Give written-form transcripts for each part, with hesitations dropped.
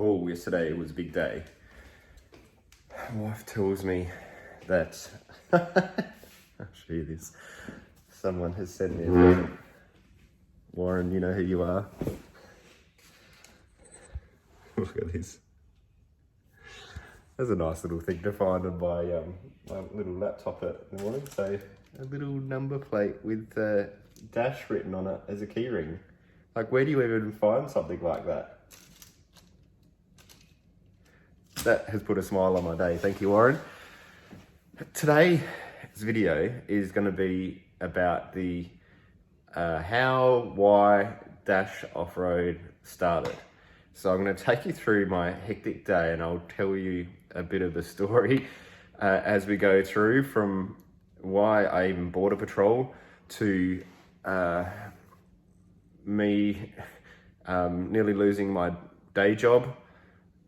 Oh, yesterday was a big day. My wife tells me that, I'll show you this, someone has sent me a present. Warren, you know who you are. Look at this. That's a nice little thing to find on my little laptop in the morning. So a little number plate with DASH written on it as a key ring. Like, where do you even find something like that? That has put a smile on my day. Thank you, Warren. Today's video is going to be about the how, why DASH Off-Road started. So I'm going to take you through my hectic day and I'll tell you a bit of the story as we go through, from why I even bought a patrol to me nearly losing my day job,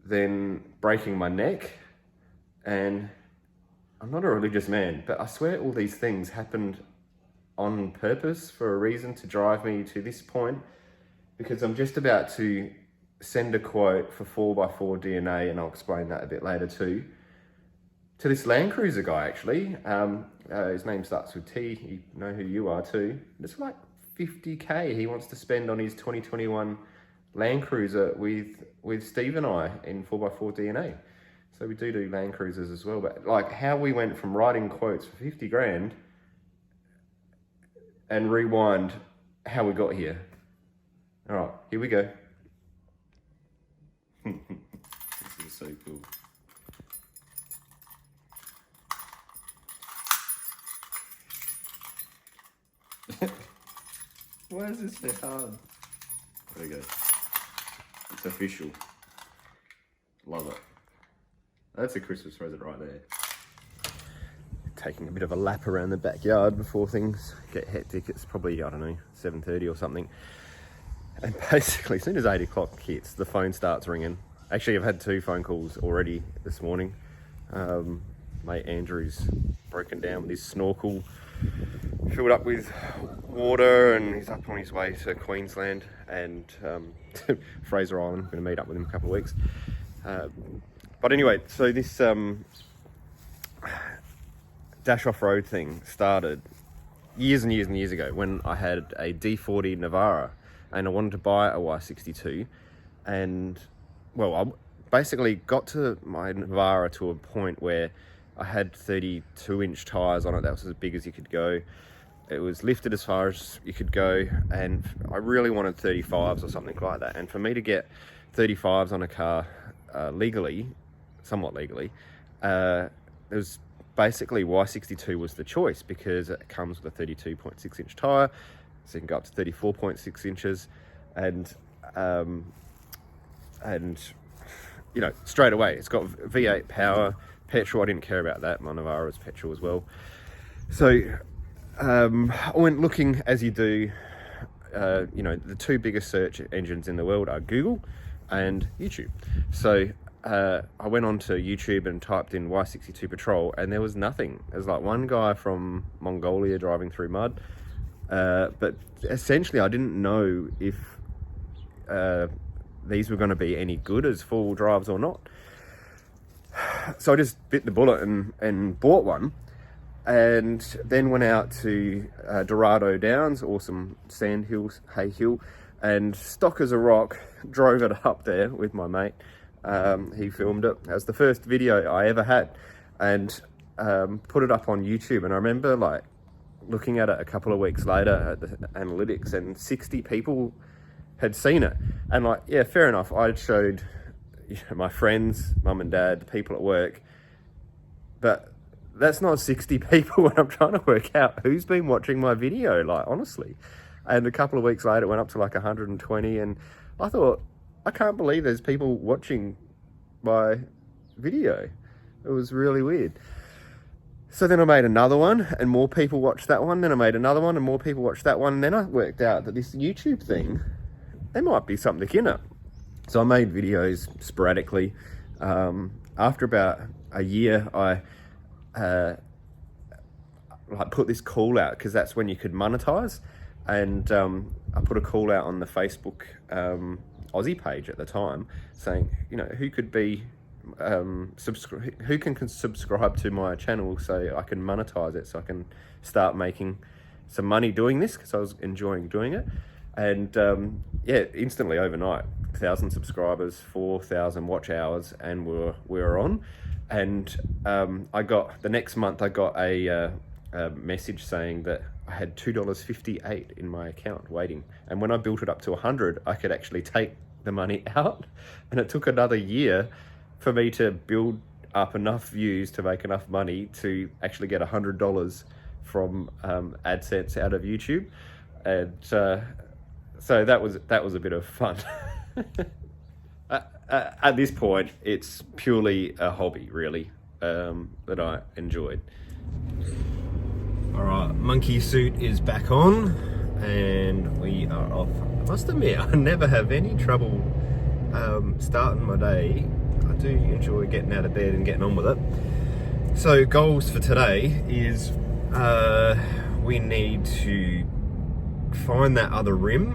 then breaking my neck. And I'm not a religious man, but I swear all these things happened on purpose for a reason to drive me to this point, because I'm just about to send a quote for 4x4 DNA, and I'll explain that a bit later too, to this Land Cruiser guy actually. His name starts with T, you know who you are too. It's like 50k he wants to spend on his 2021 Land Cruiser with Steve and I in 4x4 DNA. So we do Land Cruisers as well, but like how we went from writing quotes for 50 grand and rewind how we got here. All right, here we go. This is so cool. Why is this so hard? There we go. It's official. Love it. That's a Christmas present right there. Taking a bit of a lap around the backyard before things get hectic. It's probably, I don't know, 7:30 or something. And basically, as soon as 8 o'clock hits, the phone starts ringing. Actually, I've had 2 phone calls already this morning. Mate Andrew's broken down with his snorkel, filled up with water, and he's up on his way to Queensland and Fraser Island. I'm going to meet up with him in a couple of weeks. But anyway, so this DASH Off-Road thing started years and years and years ago when I had a D40 Navara and I wanted to buy a Y62. And well, I basically got to my Navara to a point where I had 32-inch tyres on it. That was as big as you could go. It was lifted as far as you could go, and I really wanted 35s or something like that. And for me to get 35s on a car legally, somewhat legally, it was basically Y62 was the choice, because it comes with a 32.6-inch tyre, so you can go up to 34.6 inches, and you know, straight away it's got V8 power, petrol. I didn't care about that. My Navara is petrol as well. So I went looking, as you do. You know, the 2 biggest search engines in the world are Google and YouTube. So I went onto YouTube and typed in Y62 Patrol, and there was nothing. There's like one guy from Mongolia driving through mud, but essentially I didn't know if these were going to be any good as 4-wheel drives or not. So I just bit the bullet and bought one, and then went out to Dorado Downs, awesome sand hills, hay hill, and stock as a rock, drove it up there with my mate. He filmed it. That was the first video I ever had, and put it up on YouTube. And I remember like looking at it a couple of weeks later at the analytics, and 60 people had seen it. And like, yeah, fair enough, I showed, you know, my friends, mum and dad, the people at work, but that's not 60 people when I'm trying to work out who's been watching my video, like, honestly. And a couple of weeks later it went up to like 120, and I thought, I can't believe there's people watching my video. It was really weird. So then I made another one, and more people watched that one. Then I made another one, and more people watched that one. And then I worked out that this YouTube thing, there might be something in it. So I made videos sporadically. After about a year, I like put this call out, because that's when you could monetize. And I put a call out on the Facebook Aussie page at the time, saying, you know, who could be who can subscribe to my channel so I can monetize it, so I can start making some money doing this, because I was enjoying doing it. And yeah, instantly overnight, 1,000 subscribers, 4,000 watch hours, and we were on. And the next month I got a message saying that I had $2.58 in my account waiting. And when I built it up to 100, I could actually take the money out. And it took another year for me to build up enough views to make enough money to actually get $100 from AdSense out of YouTube. And so that was a bit of fun. At this point, it's purely a hobby, really, that I enjoyed. All right, monkey suit is back on, and we are off. I must admit, I never have any trouble starting my day. I do enjoy getting out of bed and getting on with it. So goals for today is we need to find that other rim,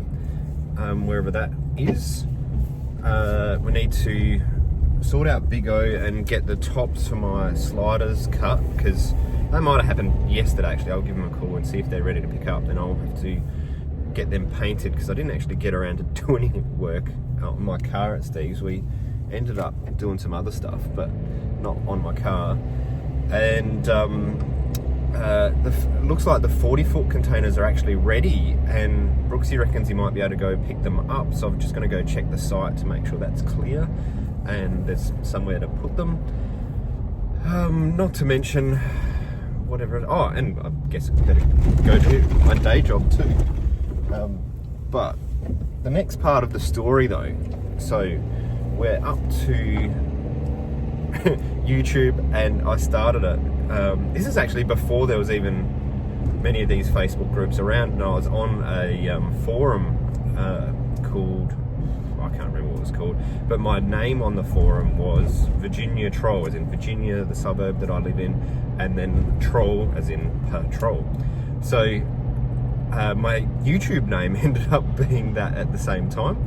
wherever that is. We need to sort out Big O and get the tops for my sliders cut, because that might have happened yesterday actually. I'll give them a call and see if they're ready to pick up. Then I'll have to get them painted, because I didn't actually get around to doing any work on my car at Steve's. We ended up doing some other stuff, but not on my car. And looks like the 40-foot containers are actually ready, and Brooksy reckons he might be able to go pick them up. So I'm just going to go check the site to make sure that's clear and there's somewhere to put them. Not to mention whatever. Oh, and I guess I better go to my day job too. But the next part of the story, though, so we're up to YouTube, and I started it. This is actually before there was even many of these Facebook groups around, and I was on a forum called, I can't remember what it was called, but my name on the forum was Virginia Troll, as in Virginia, the suburb that I live in, and then Troll, as in patrol. So my YouTube name ended up being that at the same time,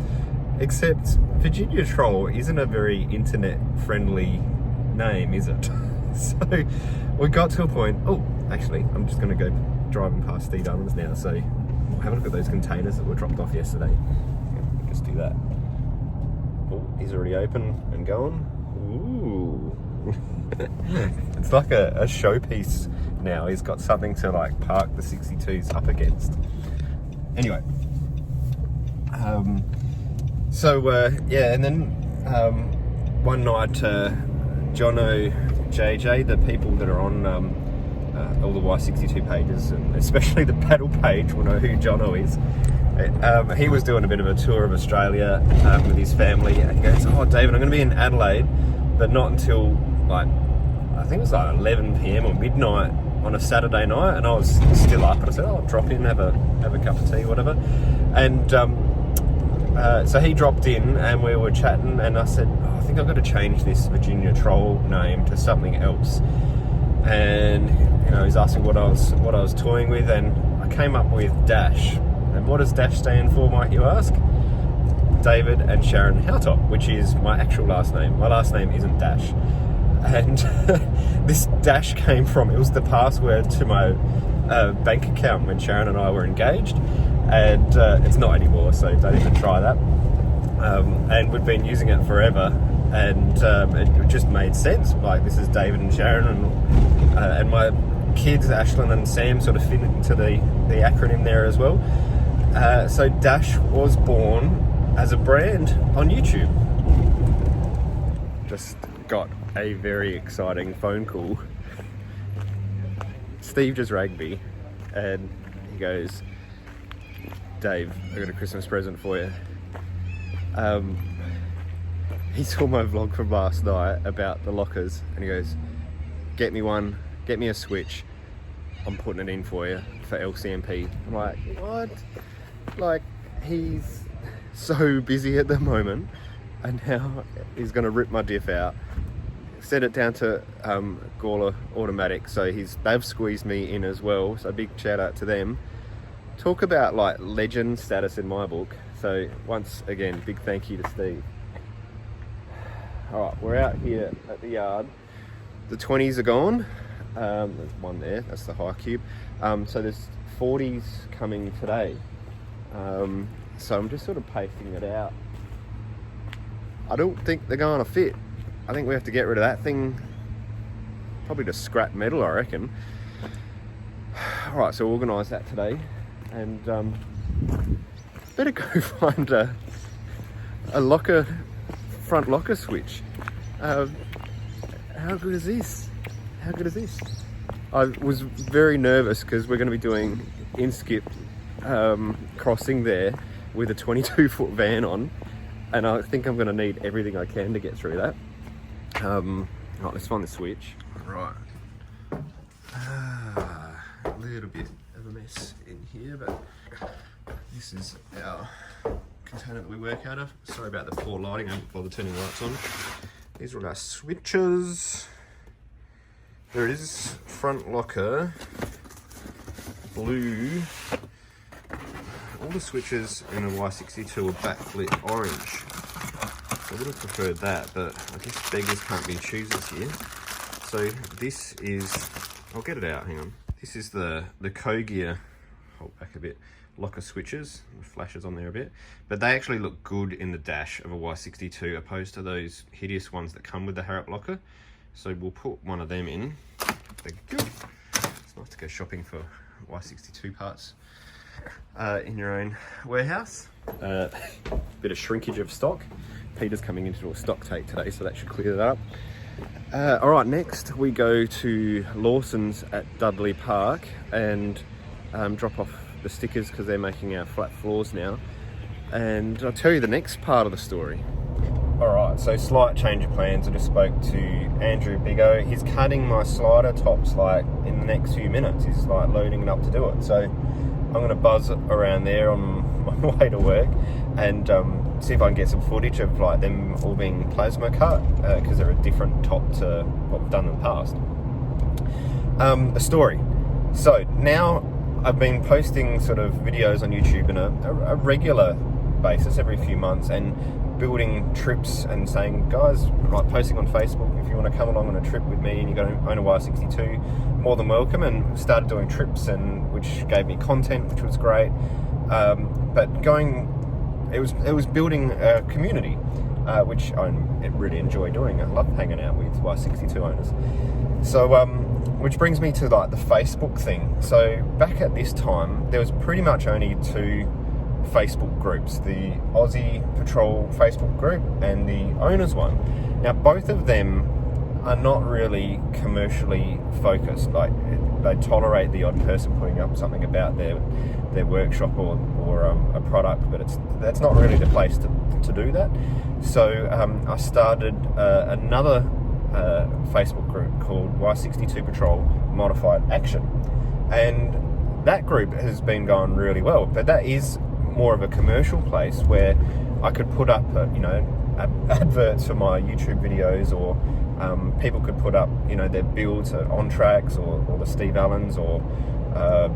except Virginia Troll isn't a very internet friendly name, is it? So we got to a point. Oh, actually, I'm just going to go driving past Steve Dunham's now, so we'll have a look at those containers that were dropped off yesterday. Just do that. Oh, he's already open and going. Ooh. It's like a showpiece now. He's got something to like park the 62s up against. Anyway, yeah, and then one night Jono, JJ, the people that are on all the Y62 pages, and especially the paddle page, will know who Jono is. He was doing a bit of a tour of Australia with his family, and he goes, "Oh, David, I'm going to be in Adelaide, but not until like, I think it was like 11 p.m. or midnight on a Saturday night." And I was still up, and I said, "Oh, I'll drop in, have a cup of tea, whatever." And so he dropped in, and we were chatting, and I said, "Oh, I think I've got to change this Virginia Troll name to something else." And you know, he's asking what I was toying with, and I came up with DASH. And what does DASH stand for, might you ask? David and Sharon Howtop, which is my actual last name. My last name isn't Dash. And this Dash came from, it was the password to my bank account when Sharon and I were engaged. And it's not anymore, so don't even try that. And we've been using it forever. And it just made sense. Like, this is David and Sharon, and my kids, Ashlyn and Sam, sort of fit into the acronym there as well. So Dash was born as a brand on YouTube. Just got a very exciting phone call. Steve just rang me and he goes, "Dave, I got a Christmas present for you." He saw my vlog from last night about the lockers, and he goes, "Get me one, get me a Switch. I'm putting it in for you for LCMP." I'm like, what? Like, he's so busy at the moment, and now he's going to rip my diff out. Set it down to Gawler Automatic, so they've squeezed me in as well, so big shout out to them. Talk about like legend status in my book. So once again, big thank you to Steve. All right, we're out here at the yard. The 20s are gone. There's one there, that's the high cube. So there's 40s coming today. So I'm just sort of pacing it out. I don't think they're going to fit. I think we have to get rid of that thing. Probably just scrap metal, I reckon. All right, so organise that today, and better go find a front locker switch. How good is this? How good is this? I was very nervous because we're going to be doing in-skip crossing there with a 22-foot van on, and I think I'm going to need everything I can to get through that. Right, let's find the switch. Right. A little bit of a mess in here, but this is our container that we work out of. Sorry about the poor lighting, I haven't bothered turning the lights on. These are all our switches. There it is, front locker, blue. All the switches in the Y62 are backlit orange. I would have preferred that, but I guess beggars can't be choosers here. So this is, I'll get it out, hang on. This is the Kogia, hold back a bit, locker switches. The flashes on there a bit. But they actually look good in the dash of a Y62 opposed to those hideous ones that come with the Harrop locker. So we'll put one of them in. They're good. It's nice to go shopping for Y62 parts in your own warehouse. Bit of shrinkage of stock. Peter's coming in to do a stock take today, so that should clear that up. All right, next we go to Lawsons at Dudley Park and drop off the stickers because they're making our flat floors now. And I'll tell you the next part of the story. All right, so slight change of plans. I just spoke to Andrew Biggo. He's cutting my slider tops like in the next few minutes. He's like loading it up to do it. So I'm gonna buzz around there on my way to work and see if I can get some footage of like them all being plasma cut because they're a different top to what we've done in the past. The story. So now I've been posting sort of videos on YouTube in a regular basis every few months and building trips and saying, guys, like posting on Facebook, if you want to come along on a trip with me and you're going to own a Y62, more than welcome, and started doing trips, and which gave me content, which was great. But it was building a community, which I really enjoy doing. I love hanging out with Y62 owners. So, which brings me to like the Facebook thing. So back at this time, there was pretty much only two Facebook groups, the Aussie Patrol Facebook group and the owners one. Now both of them are not really commercially focused. Like they tolerate the odd person putting up something about their workshop or a product, but that's not really the place to do that. So I started another Facebook group called Y62 Patrol Modified Action, and that group has been going really well. But that is more of a commercial place where I could put up adverts for my YouTube videos, or people could put up their builds on tracks, or the Steve Allens, or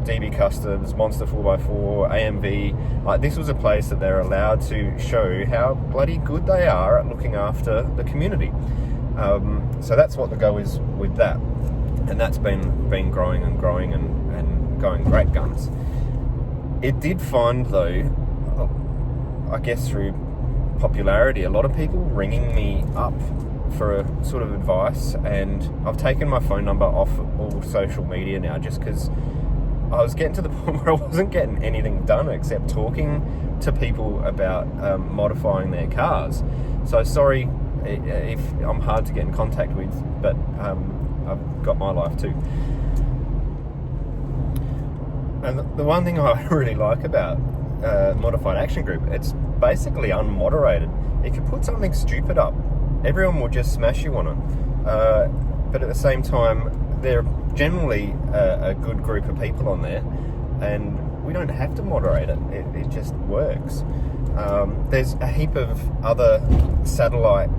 DB Customs, Monster 4x4, AMV. Like this was a place that they're allowed to show how bloody good they are at looking after the community. So that's what the go is with that, and that's been growing and growing and going great guns. It did find, though, I guess through popularity, a lot of people ringing me up for a sort of advice, and I've taken my phone number off all social media now just because I was getting to the point where I wasn't getting anything done except talking to people about modifying their cars. So sorry if I'm hard to get in contact with, but I've got my life too. And the one thing I really like about Modified Action Group, it's basically unmoderated. If you put something stupid up, everyone will just smash you on it. But at the same time, they're generally a good group of people on there, and we don't have to moderate it. It just works. There's a heap of other satellite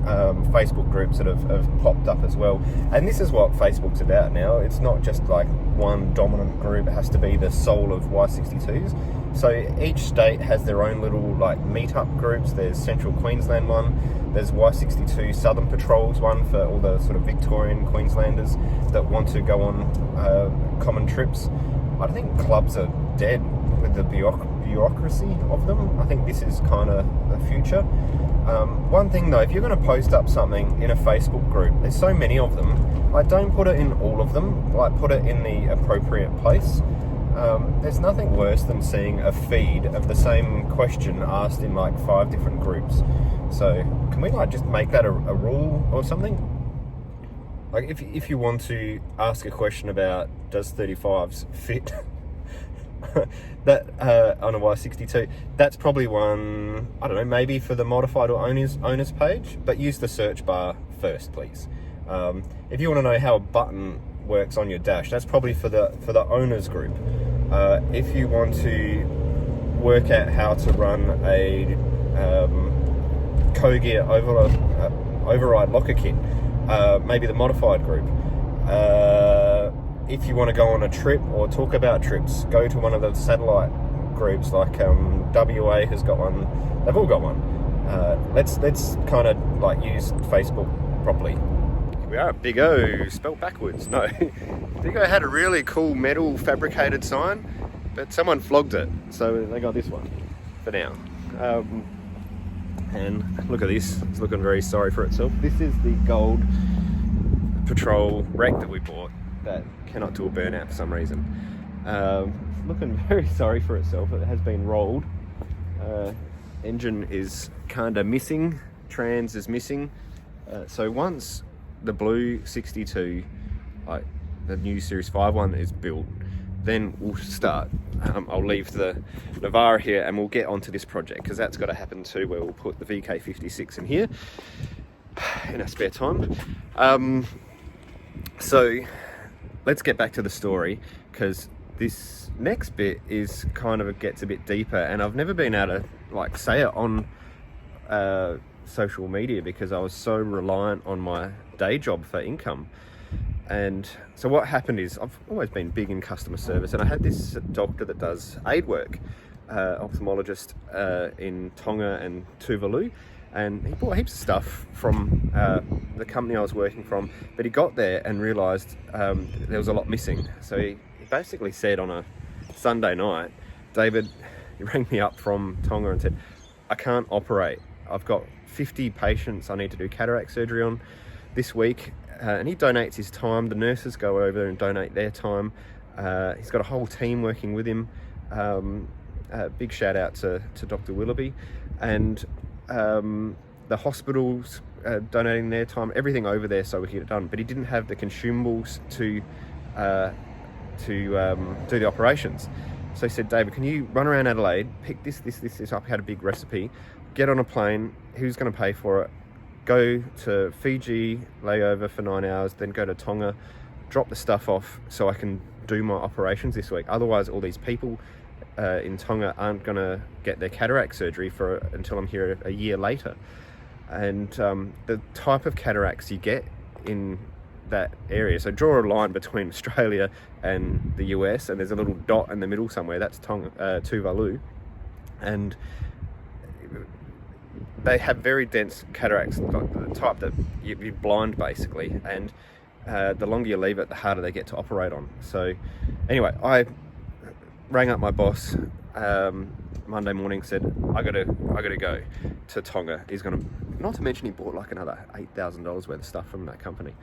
Facebook groups that have popped up as well, and this is what Facebook's about now. It's not just like one dominant group. It has to be the soul of Y62s. So each state has their own little like meetup groups. There's Central Queensland one, there's Y62 Southern Patrols one for all the sort of Victorian Queenslanders that want to go on common trips. I think clubs are dead with the bureaucracy of them. I think this is kind of the future. One thing though, if you're going to post up something in a Facebook group, there's so many of them, like don't put it in all of them, like put it in the appropriate place. There's nothing worse than seeing a feed of the same question asked in like 5 different groups. So can we like just make that a rule or something? Like if you want to ask a question about does 35s fit that on a Y62, that's probably one, I don't know, maybe for the modified or owners page, but use the search bar first, please. If you want to know how a button works on your dash, that's probably for the owners group. If you want to work out how to run a co-gear override locker kit, maybe the modified group. If you want to go on a trip or talk about trips, go to one of the satellite groups like WA has got one. They've all got one. Let's kind of like use Facebook properly. Here we are, Big O, spelled backwards. No, Big O had a really cool metal fabricated sign, but someone flogged it, so they got this one for now. And look at this, it's looking very sorry for itself. This is the gold Patrol wreck that we bought that cannot do a burnout for some reason. Looking very sorry for itself. It has been rolled. Engine is kind of missing, trans is missing. So once the blue 62, like the new Series 5 one is built, then we'll start. I'll leave the Navara here and we'll get onto this project, because that's got to happen too, where we'll put the VK56 in here in our spare time. So let's get back to the story, because this next bit is kind of gets a bit deeper, and I've never been able to like say it on social media because I was so reliant on my day job for income. And so what happened is, I've always been big in customer service, and I had this doctor that does aid work, ophthalmologist in Tonga and Tuvalu, and he bought heaps of stuff from the company I was working from, but he got there and realised there was a lot missing. So he basically said on a Sunday night, David, he rang me up from Tonga and said, I can't operate. I've got 50 patients I need to do cataract surgery on this week. And he donates his time. The nurses go over and donate their time. He's got a whole team working with him. Big shout out to Dr. Willoughby. And the hospitals donating their time, everything over there so we can get it done. But he didn't have the consumables to do the operations. So he said, David, can you run around Adelaide, pick this up? He had a big recipe. Get on a plane. Who's going to pay for it? Go to Fiji, lay over for 9 hours, then go to Tonga, drop the stuff off so I can do my operations this week. Otherwise, all these people in Tonga aren't going to get their cataract surgery until I'm here a year later. And the type of cataracts you get in that area, so draw a line between Australia and the US, and there's a little dot in the middle somewhere, that's Tuvalu. And they have very dense cataracts, like the type that you're blind basically, and the longer you leave it, the harder they get to operate on. So anyway, I rang up my boss Monday morning, said I gotta go to Tonga. He's gonna, not to mention he bought like another $8,000 worth of stuff from that company,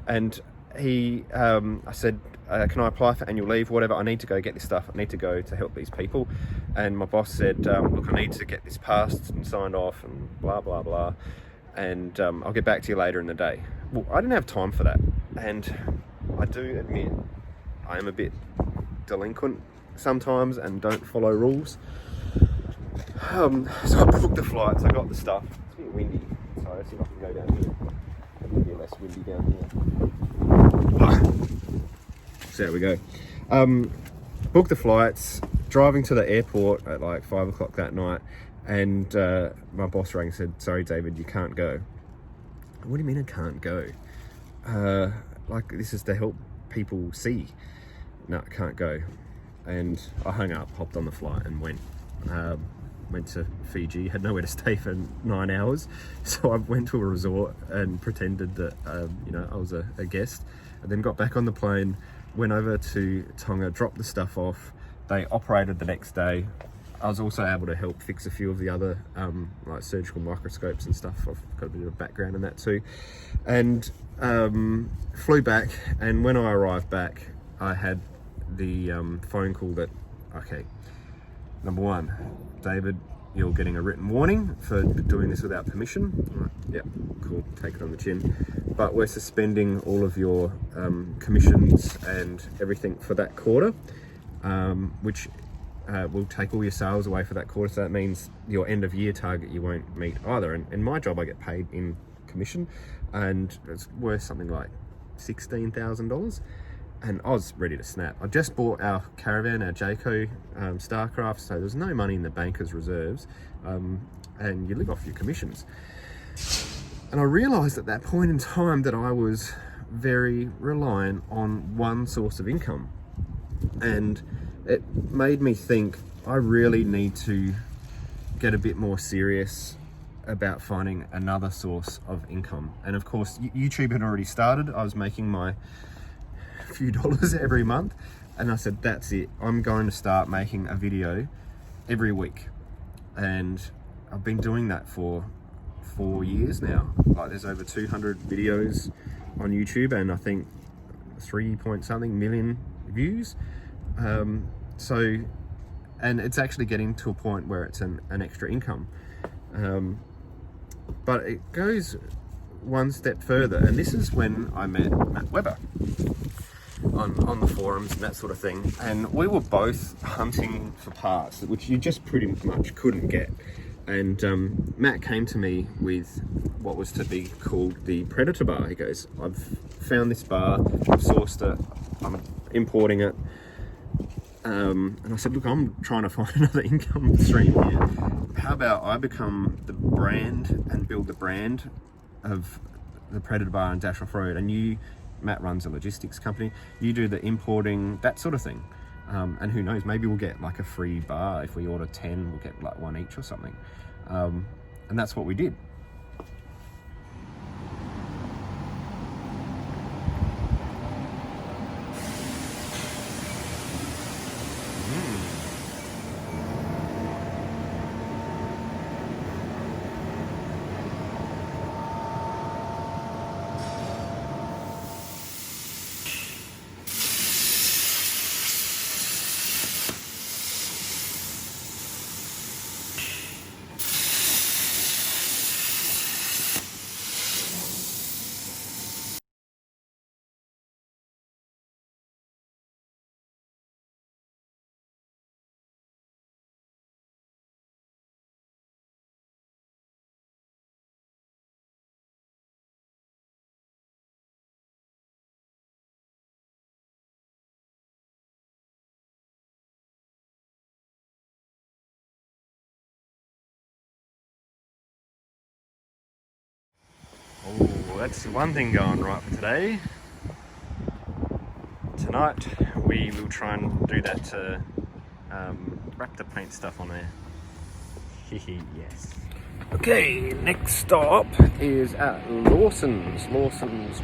and he I said, can I apply for annual leave, whatever, I need to go get this stuff, I need to go to help these people. And my boss said, look, I need to get this passed and signed off and blah blah blah, and I'll get back to you later in the day. Well, I didn't have time for that, and I do admit I am a bit delinquent sometimes and don't follow rules. So I booked the flights, I got the stuff. It's a bit windy, so let's see if I can go down here. It'll be less windy down here. So there we go. Booked the flights, driving to the airport at like 5 o'clock that night, and my boss rang and said, sorry David, you can't go. What do you mean I can't go? Like, this is to help people see. No, I can't go. and I hung up, hopped on the flight, and went to Fiji. Had nowhere to stay for 9 hours, so I went to a resort and pretended that I was a guest, and then got back on the plane, went over to Tonga, dropped the stuff off. They operated the next day. I was also able to help fix a few of the other like surgical microscopes and stuff. I've got a bit of background in that too, and flew back. And when I arrived back, I had the phone call that, okay, number one, David, you're getting a written warning for doing this without permission. Right, yeah, cool, take it on the chin. But we're suspending all of your commissions and everything for that quarter, which will take all your sales away for that quarter. So that means your end of year target you won't meet either. And in my job, I get paid in commission, and it's worth something like $16,000. And I was ready to snap. I just bought our caravan, our Jayco Starcraft, so there's no money in the banker's reserves, and you live off your commissions. And I realised at that point in time that I was very reliant on one source of income, and it made me think I really need to get a bit more serious about finding another source of income. And of course, YouTube had already started. I was making my few dollars every month, and I said, that's it, I'm going to start making a video every week. And I've been doing that for 4 years now. Like, there's over 200 videos on YouTube, and I think 3 point something million views. So, and it's actually getting to a point where it's an extra income. But it goes one step further, and this is when I met Matt Webber on the forums and that sort of thing. And we were both hunting for parts, which you just pretty much couldn't get. And Matt came to me with what was to be called the Predator bar. He goes, I've found this bar, I've sourced it, I'm importing it. And I said, look, I'm trying to find another income stream here. How about I become the brand and build the brand of the Predator bar and Dash Offroad, and you, Matt, runs a logistics company, you do the importing, that sort of thing. And who knows, maybe we'll get like a free bar. If we order 10, we'll get like one each or something. And that's what we did. Oh, that's one thing going right for today. Tonight we will try and do that wrap the paint stuff on there. Yes. Okay, next stop is at Lawsons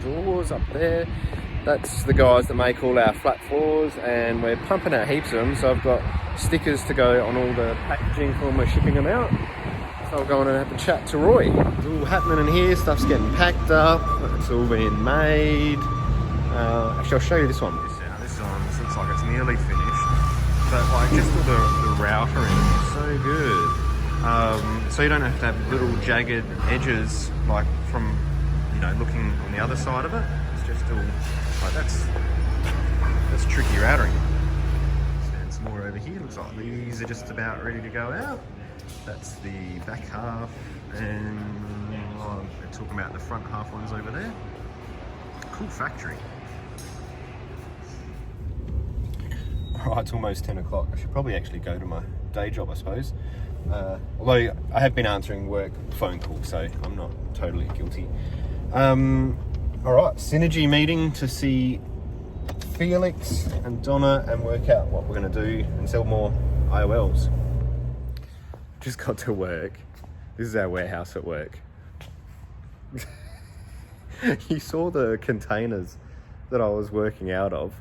Drawers up there. That's the guys that make all our flat floors, and we're pumping out heaps of them, so I've got stickers to go on all the packaging for when we're shipping them out. So I'll go on and have a chat to Roy. It's all happening in here, stuff's getting packed up, it's all being made. Actually, I'll show you this one. This looks like it's nearly finished, but like just all the routing is so good. So you don't have to have little jagged edges like from, looking on the other side of it. It's just all like that's tricky routing. And some more over here. Looks like these are just about ready to go out. That's the back half, and we're talking about the front half ones over there. Cool factory. Alright, it's almost 10 o'clock. I should probably actually go to my day job, I suppose. Although I have been answering work phone calls, so I'm not totally guilty. Alright, synergy meeting to see Felix and Donna and work out what we're going to do and sell more IOLs. Just got to work. This is our warehouse at work. You saw the containers that I was working out of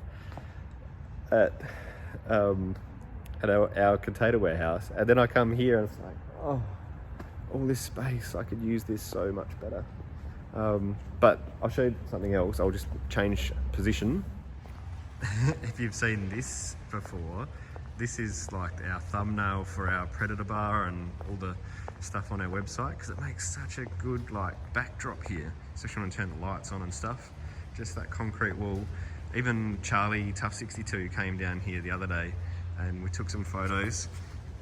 at our container warehouse, and then I come here and it's like, oh, all this space, I could use this so much better. But I'll show you something else. I'll just change position. If you've seen this before, this is like our thumbnail for our Predator bar and all the stuff on our website, because it makes such a good like backdrop here, especially when I turn the lights on and stuff. Just that concrete wall. Even Charlie Tough 62 came down here the other day and we took some photos.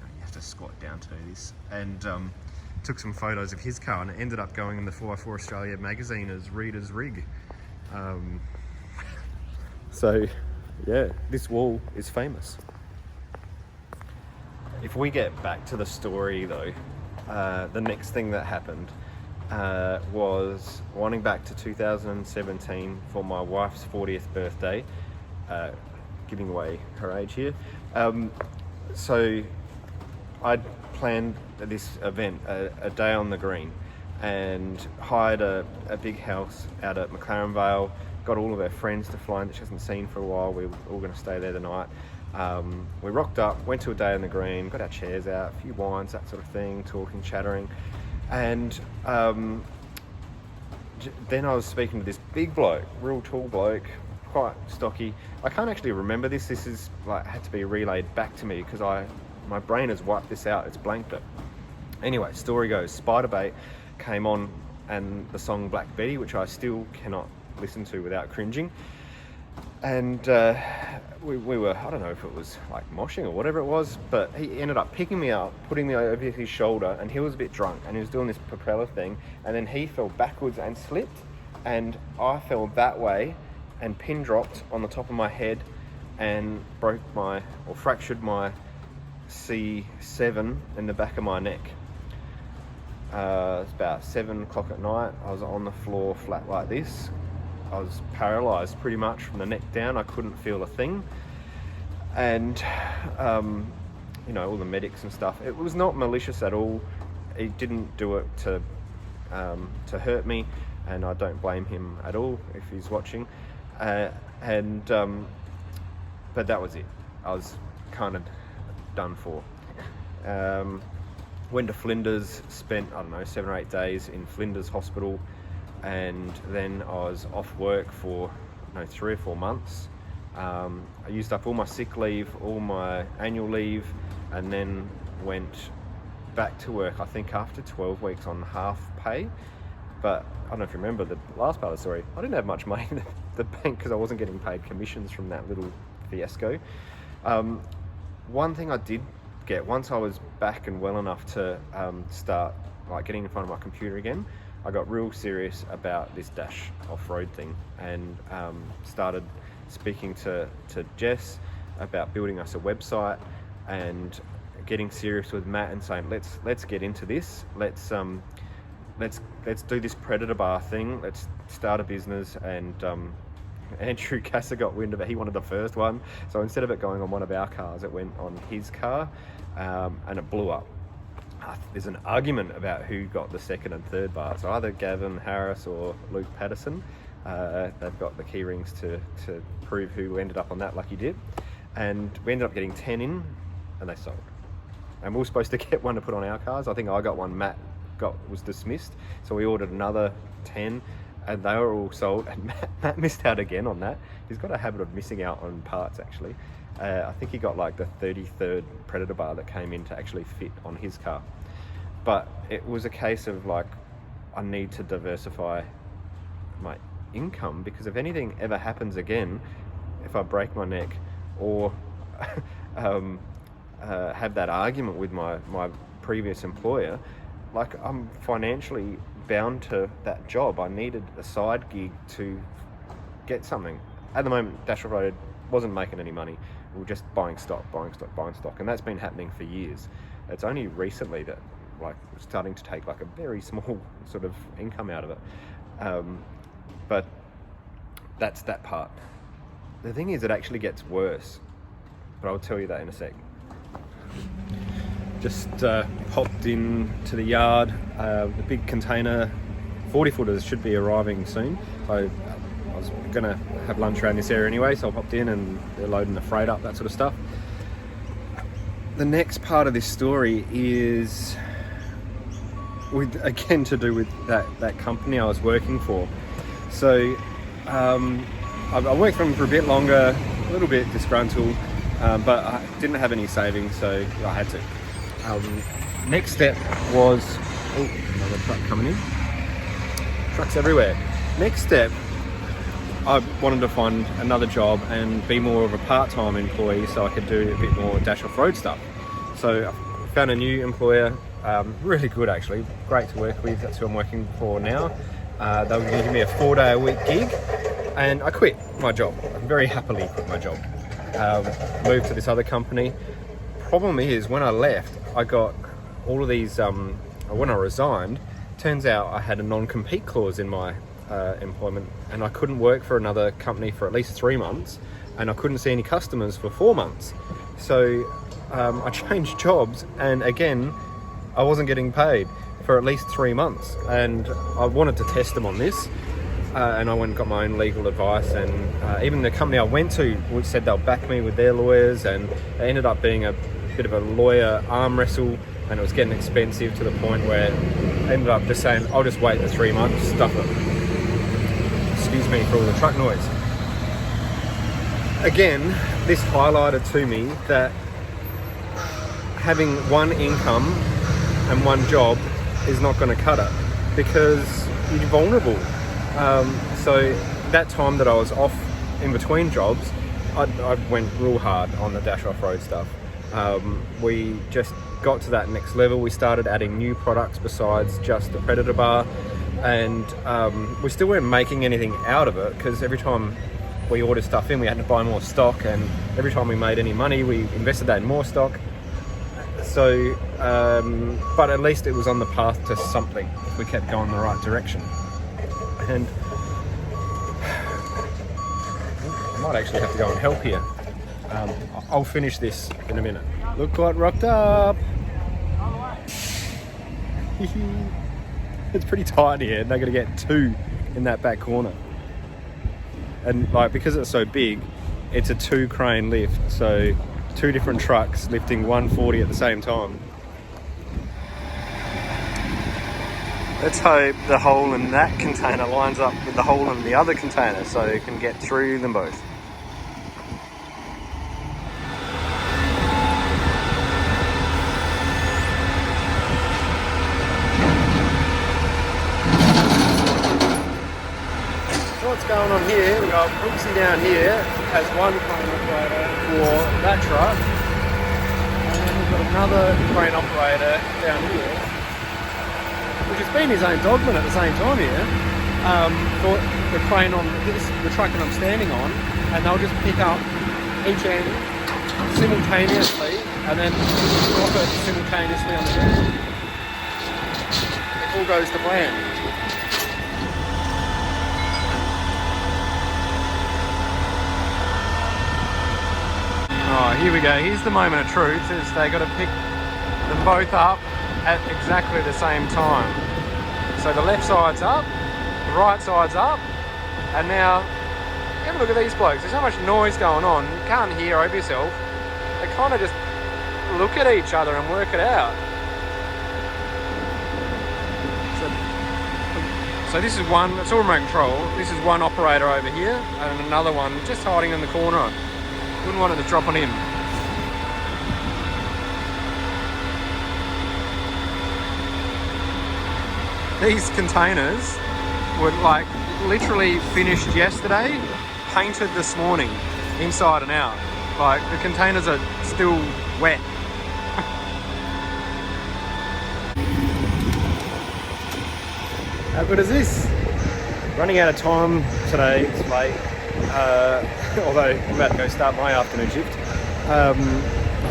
You have to squat down to do this. And took some photos of his car, and it ended up going in the 4x4 Australia magazine as Reader's Rig. So yeah, this wall is famous. If we get back to the story though, the next thing that happened was winding back to 2017 for my wife's 40th birthday, giving away her age here. So I'd planned this event, a day on the green, and hired a big house out at McLaren Vale, got all of our friends to fly in that she hasn't seen for a while. We were all going to stay there the night. We rocked up, went to a day on the green, got our chairs out, a few wines, that sort of thing, talking, chattering. And then I was speaking to this big bloke, real tall bloke, quite stocky. I can't actually remember this. This is like had to be relayed back to me because my brain has wiped this out. It's blanked it. Anyway, story goes, Spiderbait came on and the song Black Betty, which I still cannot listen to without cringing. And we were, I don't know if it was like moshing or whatever it was, but he ended up picking me up, putting me over his shoulder, and he was a bit drunk and he was doing this propeller thing, and then he fell backwards and slipped, and I fell that way and pin dropped on the top of my head and fractured my C7 in the back of my neck. It's about 7 o'clock at night. I was on the floor flat like this. I was paralysed pretty much from the neck down. I couldn't feel a thing. And, all the medics and stuff. It was not malicious at all. He didn't do it to hurt me, and I don't blame him at all if he's watching. But that was it. I was kind of done for. Went to Flinders, spent, 7 or 8 days in Flinders Hospital, and then I was off work for 3 or 4 months. I used up all my sick leave, all my annual leave, and then went back to work, I think after 12 weeks on half pay. But I don't know if you remember the last part of the story, I didn't have much money in the bank because I wasn't getting paid commissions from that little fiasco. One thing I did get, once I was back and well enough to start getting in front of my computer again, I got real serious about this DASH off-road thing, and started speaking to Jess about building us a website, and getting serious with Matt and saying, let's get into this. Let's do this Predator bar thing. Let's start a business. And Andrew Casser got wind of it. He wanted the first one, so instead of it going on one of our cars, it went on his car, and it blew up. There's an argument about who got the second and third bars, so either Gavin Harris or Luke Patterson. They've got the key rings to prove who ended up on that lucky dip, and we ended up getting 10 in, and they sold. And we were supposed to get one to put on our cars. I think I got one, Matt was dismissed, so we ordered another 10, and they were all sold. And Matt missed out again on that. He's got a habit of missing out on parts, actually. I think he got like the 33rd Predator bar that came in to actually fit on his car. But it was a case of I need to diversify my income, because if anything ever happens again, if I break my neck or have that argument with my previous employer, I'm financially bound to that job. I needed a side gig to get something. At the moment, DASH OffRoad wasn't making any money. We were just buying stock, and that's been happening for years. It's only recently that we're starting to take a very small sort of income out of it. But that's that part. the thing is, it actually gets worse, but I'll tell you that in a sec. Just popped in to the yard. The big container 40 footers should be arriving soon, so I was gonna have lunch around this area anyway, so I popped in and they're loading the freight up, that sort of stuff. The next part of this story is again to do with that company I was working for. So I worked for them for a bit longer, a little bit disgruntled, but I didn't have any savings, so I had to. Next step was, oh, another truck coming in. Trucks everywhere. Next step, I wanted to find another job and be more of a part-time employee so I could do a bit more DASH OffRoad stuff. So I found a new employer, really good actually, great to work with. That's who I'm working for now. They were giving me a 4-day-a-week gig, and I quit my job. I very happily quit my job. Moved to this other company. Problem is, when I left, I got all of these, when I resigned, turns out I had a non-compete clause in my employment, and I couldn't work for another company for at least 3 months, and I couldn't see any customers for 4 months. So I changed jobs, and again, I wasn't getting paid for at least 3 months, and I wanted to test them on this, and I went and got my own legal advice, and even the company I went to said they'll back me with their lawyers, and it ended up being a bit of a lawyer arm wrestle, and it was getting expensive to the point where I ended up just saying, I'll just wait the 3 months, stuff it. Excuse me for all the truck noise. Again, this highlighted to me that having one income and one job is not going to cut it, because you're vulnerable. So that time that I was off in between jobs, I went real hard on the DASH OffRoad stuff. We just got to that next level. We started adding new products besides just the Predator bar, and we still weren't making anything out of it, because every time we ordered stuff in, we had to buy more stock, and every time we made any money, we invested that in more stock. So, but at least it was on the path to something. We kept going the right direction. And I might actually have to go and help here. I'll finish this in a minute. Look what rocked up. It's pretty tight here, and they're going to get 2 in that back corner. And like, because it's so big, it's a 2 crane lift. So 2 different trucks lifting 140 at the same time. Let's hope the hole in that container lines up with the hole in the other container so it can get through them both. So what's going on here? We've got Brooksy down here, has one crane operator for that truck, and then we've got another crane operator down here, which has been his own dogman at the same time here, for the crane on the truck that I'm standing on, and they'll just pick up each end simultaneously and then drop it simultaneously on the ground. It all goes to plan. Oh, here we go. Here's the moment of truth, is they got to pick them both up at exactly the same time. So the left side's up, the right side's up, and now have a look at these blokes. There's so much noise going on, you can't hear over yourself. They kind of just look at each other and work it out. So this is one, it's all remote control. This is one operator over here, and another one just hiding in the corner. Wouldn't want it to drop on him. These containers were like literally finished yesterday, painted this morning, inside and out. Like, the containers are still wet. How good is this? Running out of time today, it's late. Although I'm about to go start my afternoon shift.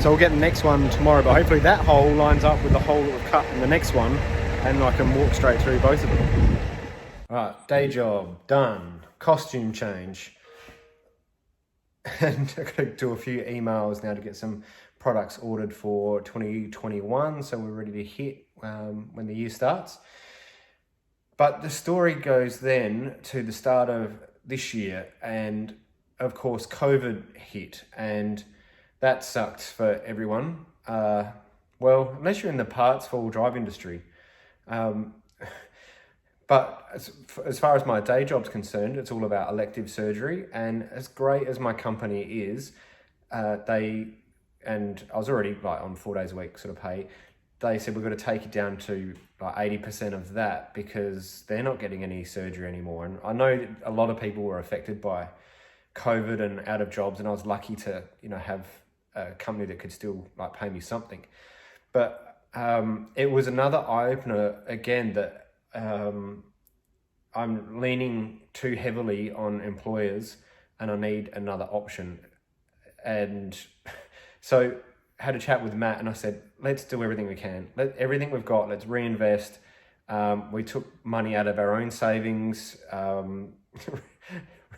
So we'll get the next one tomorrow, but hopefully that hole lines up with the hole that we've cut in the next one, and I can walk straight through both of them. All right, day job done. Costume change. and I've got to do a few emails now to get some products ordered for 2021, so we're ready to hit when the year starts. But the story goes then to the start of this year, and of course COVID hit, and that sucked for everyone. Well, unless you're in the parts four-wheel drive industry. But as far as my day job's concerned, it's all about elective surgery. And as great as my company is, and I was already like on 4 days a week sort of pay, they said we've got to take it down to like 80% of that because they're not getting any surgery anymore. And I know a lot of people were affected by COVID and out of jobs, and I was lucky to, have a company that could still like pay me something. But it was another eye-opener again that I'm leaning too heavily on employers and I need another option. And so I had a chat with Matt and I said, let's do everything we can. Everything we've got, let's reinvest. We took money out of our own savings,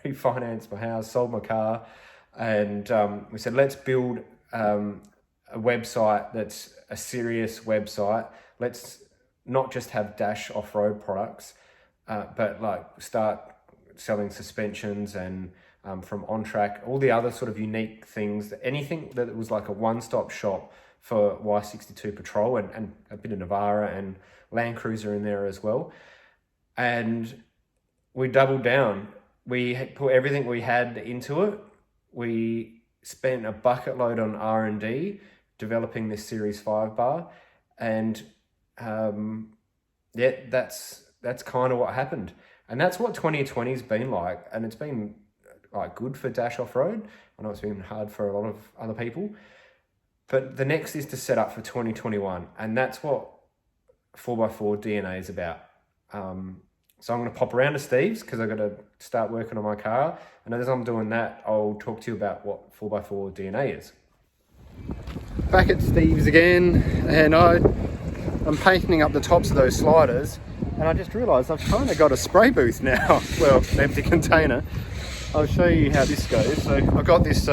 refinanced my house, sold my car. And we said, let's build a website that's a serious website. Let's not just have Dash off-road products, but like start selling suspensions and from on-track, all the other sort of unique things, anything that was like a one-stop shop for Y62 Patrol and a bit of Navara and Land Cruiser in there as well. And we doubled down. We put everything we had into it. We spent a bucket load on R&D developing this Series 5 bar, and that's kind of what happened. And that's what 2020's been like, and it's been like good for Dash Off-Road. I know it's been hard for a lot of other people, but the next is to set up for 2021, and that's what 4x4 DNA is about. So I'm going to pop around to Steve's because I've got to start working on my car, and as I'm doing that, I'll talk to you about what 4x4 DNA is. Back at Steve's again, and I'm painting up the tops of those sliders, and I just realised I've kind of got a spray booth now. Well, an empty container. I'll show you how this goes. So I've got this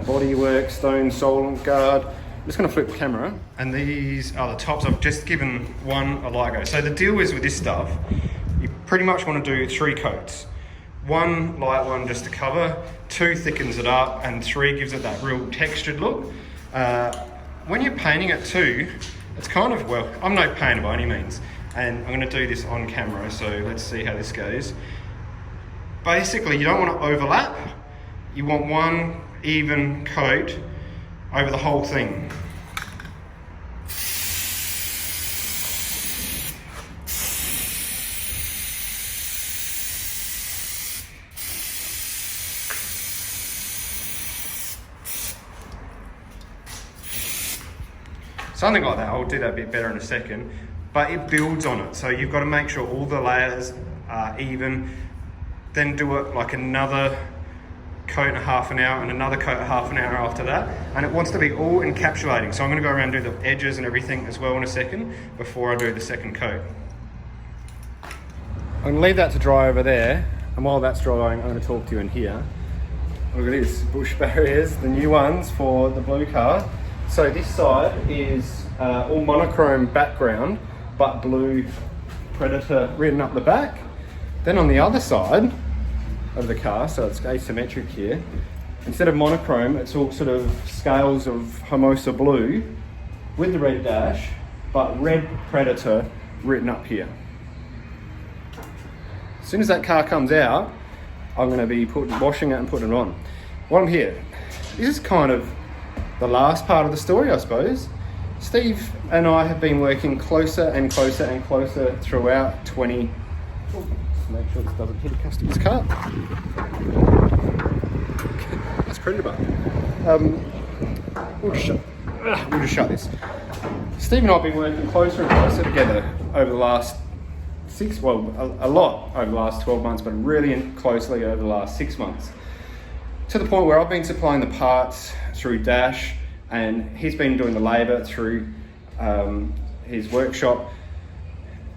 Bodywork Stone Soul Guard. I'm just going to flip the camera, and these are the tops. I've just given one a light go. So the deal is with this stuff, you pretty much want to do 3 coats. 1 light one just to cover, 2 thickens it up, and 3 gives it that real textured look. When you're painting it too, it's kind of, well, I'm no painter by any means, and I'm going to do this on camera, so let's see how this goes. Basically, you don't want to overlap. You want one even coat over the whole thing. Something like that. I'll do that a bit better in a second, but it builds on it. So you've got to make sure all the layers are even, then do it like another coat in a half an hour and another coat a half an hour after that. And it wants to be all encapsulating. So I'm going to go around and do the edges and everything as well in a second before I do the second coat. I'm going to leave that to dry over there. And while that's drying, I'm going to talk to you in here. Look at this, bush barriers, the new ones for the blue car. So this side is all monochrome background, but blue Predator written up the back. Then on the other side of the car, so it's asymmetric here, instead of monochrome, it's all sort of scales of Hermosa blue with the red dash, but red Predator written up here. As soon as that car comes out, I'm going to be washing it and putting it on. While I'm here, this is kind of the last part of the story, I suppose. Steve and I have been working closer and closer and closer throughout 20... Oh, just make sure this doesn't hit a customer's car. That's Predator bar. We'll just shut this. Steve and I have been working closer and closer together over the last a lot over the last 12 months, but really closely over the last 6 months. To the point where I've been supplying the parts through Dash, and he's been doing the labour through his workshop.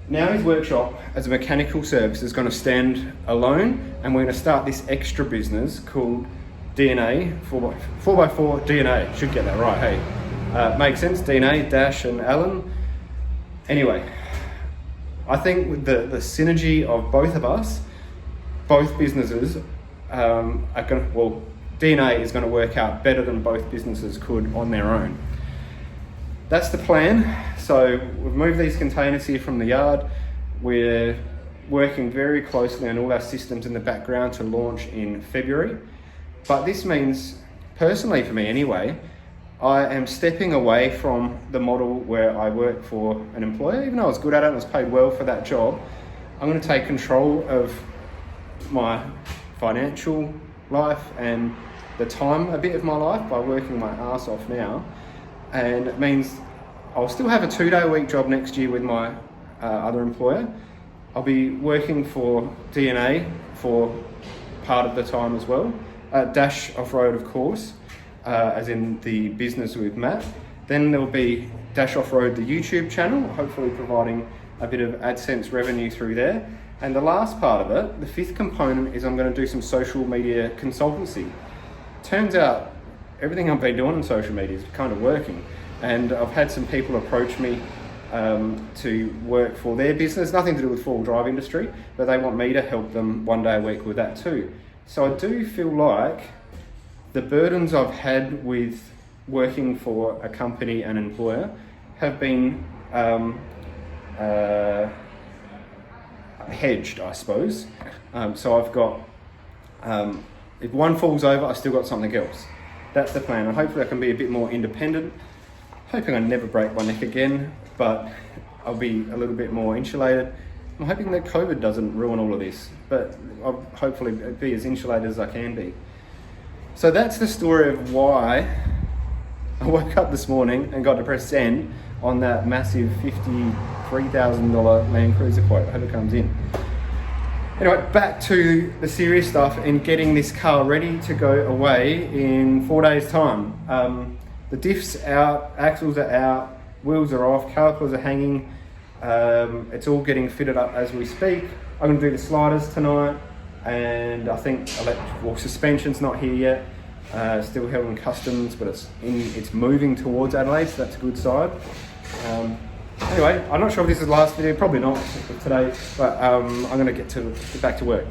Now his workshop as a mechanical service is going to stand alone, and we're going to start this extra business called DNA, 4x4 DNA. Should get that right, hey? Makes sense, DNA, Dash and Alan. Anyway, I think with the synergy of both of us, both businesses are going to, well, DNA is going to work out better than both businesses could on their own. That's the plan. So we've moved these containers here from the yard. We're working very closely on all our systems in the background to launch in February. But this means, personally for me anyway, I am stepping away from the model where I work for an employer. Even though I was good at it and was paid well for that job, I'm going to take control of my financial life and the time a bit of my life by working my ass off now. And it means I'll still have a 2-day-a-week job next year with my other employer. I'll be working for DNA for part of the time as well. Dash Offroad, of course, as in the business with Matt. Then there'll be Dash Offroad, the YouTube channel, hopefully providing a bit of AdSense revenue through there. And the last part of it, the fifth component, is I'm going to do some social media consultancy. Turns out everything I've been doing on social media is kind of working, and I've had some people approach me to work for their business, nothing to do with 4-wheel drive industry, but they want me to help them 1 day a week with that too. So I do feel like the burdens I've had with working for a company and employer have been hedged, I suppose. So I've got, if one falls over, I've still got something else. That's the plan, and hopefully I can be a bit more independent. Hoping I never break my neck again, but I'll be a little bit more insulated. I'm hoping that COVID doesn't ruin all of this, but I'll hopefully be as insulated as I can be. So that's the story of why I woke up this morning and got to press send on that massive $53,000 Land Cruiser quote. I hope it comes in. Anyway, back to the serious stuff and getting this car ready to go away in 4 days' time. The diff's out, axles are out, wheels are off, calipers are hanging. It's all getting fitted up as we speak. I'm going to do the sliders tonight, and I think suspension's not here yet. Still held in customs, but it's moving towards Adelaide, so that's a good side. Anyway, I'm not sure if this is the last video, probably not for today, but I'm going to get back to work.